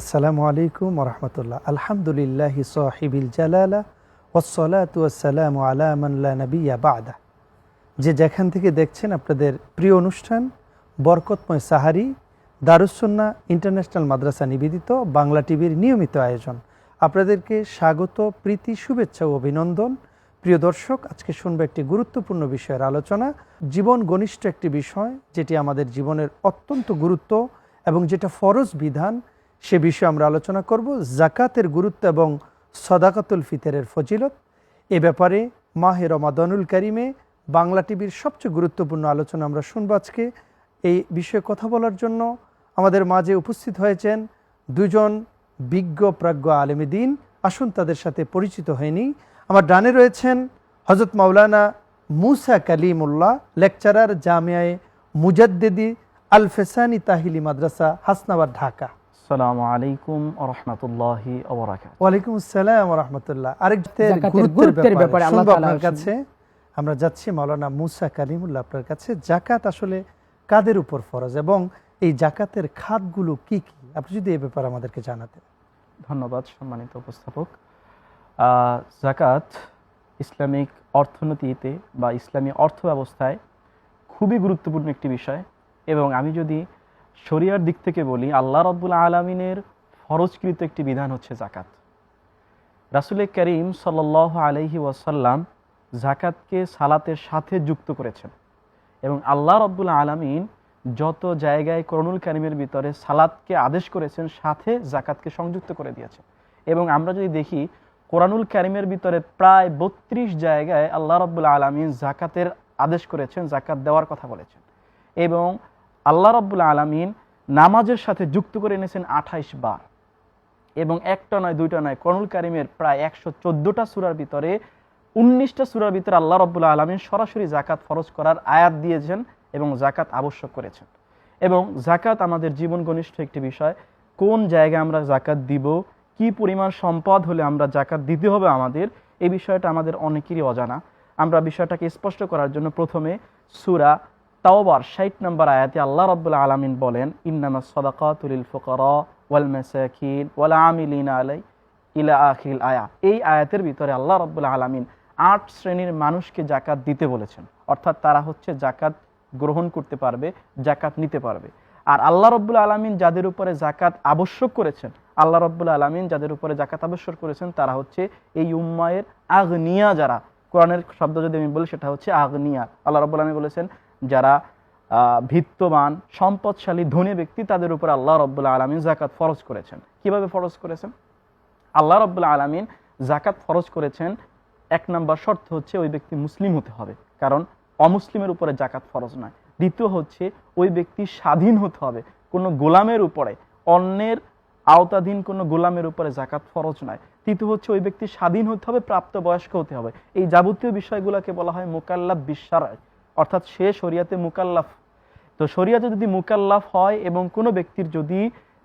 আসসালামু আলাইকুম ওরহমতুল্লাহ। আলহামদুলিল্লাহি সাহিবিল জালালা ওয়াসসালাতু ওয়াসসালামু আলা মান লা নাবিয়্যা বা'দা। যে যেখান থেকে দেখছেন আপনাদের প্রিয় অনুষ্ঠান বরকতময় সাহারি দারুস সুন্নাহ ইন্টারন্যাশনাল মাদ্রাসা নিবেদিত বাংলা টিভির নিয়মিত আয়োজন, আপনাদেরকে স্বাগত, প্রীতি, শুভেচ্ছা ও অভিনন্দন। প্রিয় দর্শক, আজকে শুনবো একটি গুরুত্বপূর্ণ বিষয়ের আলোচনা, জীবন ঘনিষ্ঠ একটি বিষয় যেটি আমাদের জীবনের অত্যন্ত গুরুত্ব এবং যেটা ফরজ বিধান, সে বিষয়ে আমরা আলোচনা করব। জাকাতের গুরুত্ব এবং সদাকাতুল ফিতরের ফজিলত। এ ব্যাপারে মাহে রমাদানুল কারিমে বাংলা টিভির সবচেয়ে গুরুত্বপূর্ণ আলোচনা আমরা শুনবো আজকে। এই বিষয়ে কথা বলার জন্য আমাদের মাঝে উপস্থিত হয়েছেন দুজন বিজ্ঞ প্রাজ্ঞ আলেমে দ্বীন। আসুন তাদের সাথে পরিচিত হয়নি। আমার ডানে রয়েছেন হযরত মাওলানা মুসা কালিমুল্লাহ, লেকচারার, জামিয়ায়ে মুজাদ্দিদি আল ফেসানি তাহিলি মাদ্রাসা, হাসনাবাদ, ঢাকা। আসসালামু আলাইকুম ওয়া রাহমাতুল্লাহি ওয়া বারাকাতুহু। ওয়া আলাইকুম আসসালাম ওয়া রাহমাতুল্লাহ। আরেকটা গুরুত্বের ব্যাপারে শুনবো আপনার কাছে। আমরা যাচ্ছি মাওলানা মুসা কালিমুল্লাহ আপনার কাছে। যাকাত আসলে কাদের উপর ফরজ এবং এই যাকাতের খাতগুলো কি কি, আপনি যদি এই ব্যাপারে আমাদেরকে জানাতেন। ধন্যবাদ সম্মানিত উপস্থাপক। যাকাত ইসলামিক অর্থনীতিতে বা ইসলামী অর্থ ব্যবস্থায় খুবই গুরুত্বপূর্ণ একটি বিষয়। এবং আমি যদি শরিয়ার দিক থেকে বলি, আল্লাহ রাব্বুল আলামিনের ফরজকৃত একটি বিধান হচ্ছে যাকাত। রাসূল করিম সাল্লাল্লাহু আলাইহি ওয়াসাল্লাম যাকাতকে সালাতের সাথে যুক্ত করেছেন এবং আল্লাহ রাব্বুল আলামিন যত জায়গায় কোরআনুল কারীমের ভিতরে সালাতকে আদেশ করেছেন সাথে যাকাতকে সংযুক্ত করে দিয়েছেন। এবং আমরা যদি দেখি কোরআনুল কারীমের ভিতরে প্রায় 32 জায়গায় আল্লাহ রাব্বুল আলামিন যাকাতের আদেশ করেছেন, যাকাত দেওয়ার কথা বলেছেন। এবং আল্লাহ রাব্বুল আলামিন নামাজের সাথে যুক্ত করে এনেছেন 28 বার। এবং একটা নয়, দুইটা নয়, কোরআনুল কারীমের প্রায় 114টা সূরার ভিতরে 19টা সূরার ভিতরে আল্লাহ রাব্বুল আলামিন সরাসরি যাকাত ফরজ করার আয়াত দিয়েছেন এবং যাকাত আবশ্যক করেছেন। এবং যাকাত আমাদের জীবন ঘনিষ্ঠ একটি বিষয়। কোন জায়গায় আমরা যাকাত দিব, কি পরিমাণ সম্পদ হলে আমরা যাকাত দিতে হবে আমাদের, এই বিষয়টা আমাদের অনেকেরই অজানা। আমরা বিষয়টাকে স্পষ্ট করার জন্য প্রথমে সূরা তাওবার 60 নম্বর আয়াতে আল্লাহ রাব্বুল আলামিন বলেন, ইন্নামাস সাদাকাতু লিল ফুকারা ওয়াল মাসাকিন ওয়াল আমিলিনা আলাই ইলা আখিল আয়া। এই আয়াতের ভিতরে আল্লাহ রাব্বুল আলামিন 8 শ্রেণীর মানুষকে যাকাত দিতে বলেছেন। অর্থাৎ তারা হচ্ছে যাকাত গ্রহণ করতে পারবে, যাকাত নিতে পারবে। আর আল্লাহ রাব্বুল আলামিন যাদের উপরে যাকাত আবশ্যক করেছেন, আল্লাহ রাব্বুল আলামিন যাদের উপরে যাকাত আবশ্যক করেছেন তারা হচ্ছে এই উম্মায়ের আগনিয়া। যারা, কোরআনের শব্দ যদি আমি বলি সেটা হচ্ছে আগনিয়া। আল্লাহ রাব্বুল আলামিন বলেছেন যারা ভিত্তবান, সম্পদশালী, ধনী ব্যক্তি, তাদের উপর আল্লাহ রাব্বুল আলামিন যাকাত ফরজ করেছেন। কিভাবে ফরজ করেছেন? আল্লাহ রাব্বুল আলামিন যাকাত ফরজ করেছেন, 1 নম্বর শর্ত হচ্ছে ওই ব্যক্তি মুসলিম হতে হবে, কারণ অমুসলিমের উপরে যাকাত ফরজ নয়। দ্বিতীয় হচ্ছে ওই ব্যক্তি স্বাধীন হতে হবে, কোনো গোলামের উপরে, অন্যের আওতাধীন কোনো গোলামের উপরে যাকাত ফরজ নয়। তৃতীয় হচ্ছে ওই ব্যক্তি স্বাধীন হতে হবে, প্রাপ্তবয়স্ক হতে হবে। এই যাবতীয় বিষয়গুলোকে বলা হয় মুকাল্লাফ বিশারঈ, অর্থাৎ সে শরিয়াতে মুকাল্লাফ। তো শরিয়াতে যদি মুকাল্লাফ হয় এবং কোনো ব্যক্তির যদি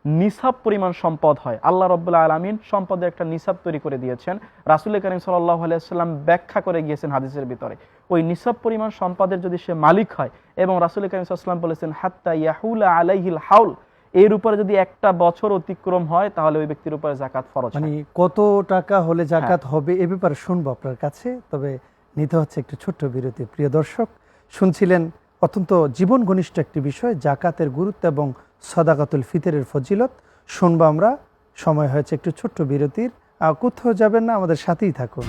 নিসাব পরিমাণ সম্পদ হয়, আল্লাহ রাব্বুল আলামিন সম্পদের একটা নিসাব তৈরি করে দিয়েছেন। রাসূল করিম সাল্লাল্লাহু আলাইহি ওয়াসাল্লাম ব্যাখ্যা করে গিয়েছেন হাদিসের ভিতরে, ওই নিসাব পরিমাণ সম্পদের যদি সে মালিক হয়, এবং রাসূল করিম সাল্লাল্লাহু আলাইহি ওয়াসাল্লাম বলেছেন হাত্তা ইয়াহুলা আলাইহিল হাউল, এর উপরে যদি একটা বছর অতিক্রম হয় তাহলে ওই ব্যক্তির উপরে যাকাত ফরজ। মানে কত টাকা হলে যাকাত হবে এ ব্যাপারে শুনবো আপনার কাছে, তবে নিতে হচ্ছে একটু ছোট্ট বিরতি। প্রিয় দর্শক, শুনছিলেন অত্যন্ত জীবন ঘনিষ্ঠ একটি বিষয়, যাকাতের গুরুত্ব এবং সাদাকাতুল ফিতরের ফজিলত। শুনবো আমরা, সময় হয়েছে একটু ছোট্ট বিরতির। কোথাও যাবেন না, আমাদের সাথেই থাকুন।